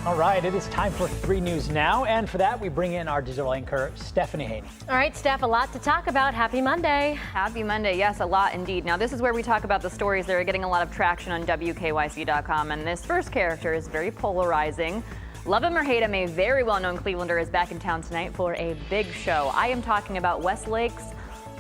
All right, it is time for 3 News Now, and for that we bring in our digital anchor, Stephanie Haney. All right, Steph, a lot to talk about. Happy Monday. Happy Monday. Yes, a lot indeed. Now, this is where we talk about the stories that are getting a lot of traction on WKYC.com, and this first character is very polarizing. Love him or hate him, a very well-known Clevelander is back in town tonight for a big show. I am talking about Westlake's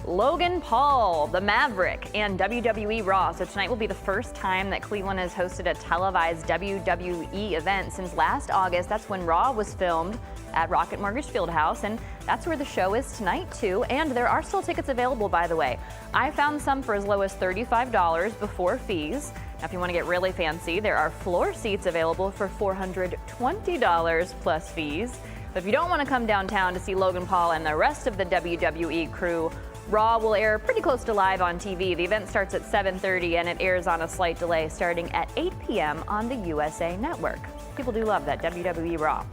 Logan Paul, the Maverick, and WWE Raw. So tonight will be the first time that Cleveland has hosted a televised WWE event since last August. That's when Raw was filmed at Rocket Mortgage FieldHouse, and that's where the show is tonight too. And there are still tickets available, by the way. I found some for as low as $35 before fees. Now, if you want to get really fancy, there are floor seats available for $420 plus fees. But if you don't want to come downtown to see Logan Paul and the rest of the WWE crew, Raw will air pretty close to live on TV. The event starts at 7:30 and it airs on a slight delay starting at 8 p.m. on the USA Network. People do love that WWE Raw.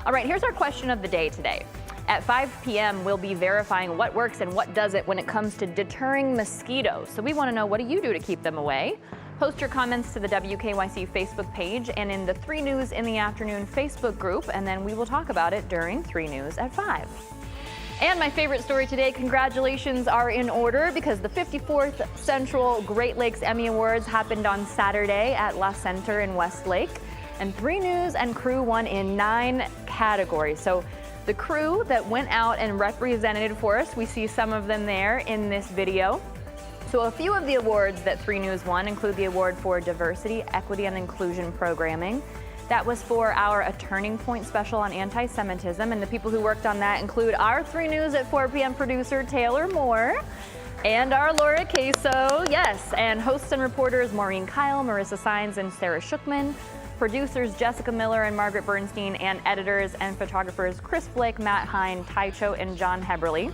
All right, here's our question of the day today. At 5 p.m., we'll be verifying what works and what doesn't when it comes to deterring mosquitoes. So we want to know, what do you do to keep them away? Post your comments to the WKYC Facebook page and in the 3 News in the Afternoon Facebook group, and then we will talk about it during 3 News at 5. And my favorite story today, congratulations are in order because the 54th Central Great Lakes Emmy Awards happened on Saturday at La Center in Westlake. And 3 News and crew won in 9 categories. So the crew that went out and represented for us, we see some of them there in this video. So a few of the awards that 3 News won include the award for Diversity, Equity, and Inclusion Programming. That was for our A Turning Point special on anti-Semitism, and the people who worked on that include our 3 News at 4 p.m. producer Taylor Moore and our Laura Queso, yes, and hosts and reporters Maureen Kyle, Marissa Sines, and Sarah Shookman, producers Jessica Miller and Margaret Bernstein, and editors and photographers Chris Blake, Matt Hine, Taicho, and John Heberly.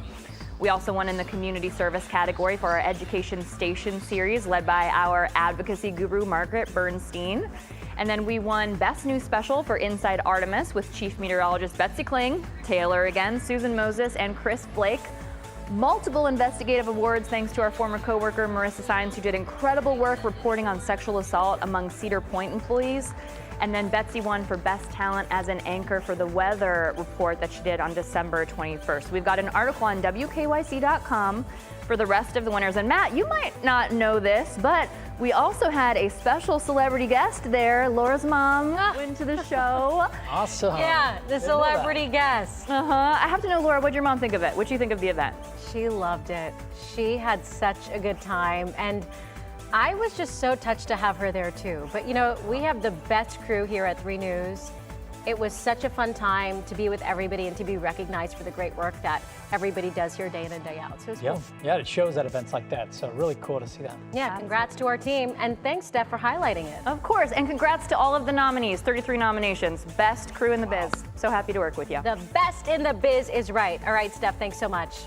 We also won in the community service category for our Education Station series led by our advocacy guru Margaret Bernstein. And then we won Best New Special for Inside Artemis with Chief Meteorologist Betsy Kling, Taylor again, Susan Moses, and Chris Blake. Multiple investigative awards thanks to our former coworker Marissa Sines, who did incredible work reporting on sexual assault among Cedar Point employees. And then Betsy won for Best Talent as an anchor for the weather report that she did on December 21st. We've got an article on WKYC.com for the rest of the winners. And Matt, you might not know this, but we also had a special celebrity guest there. Laura's mom went to the show. Awesome. Yeah, the celebrity guest. I have to know, Laura, what did your mom think of it? What did you think of the event? She loved it. She had such a good time, and I was just so touched to have her there too. But you know, we have the best crew here at 3 News. It was such a fun time to be with everybody and to be recognized for the great work that everybody does here day in and day out. So it was cool. Yeah, it shows at events like that, so really cool to see that. Yeah, congrats to our team, and thanks, Steph, for highlighting it. Of course, and congrats to all of the nominees, 33 nominations. Best crew in the biz. So happy to work with you. The best in the biz is right. All right, Steph, thanks so much.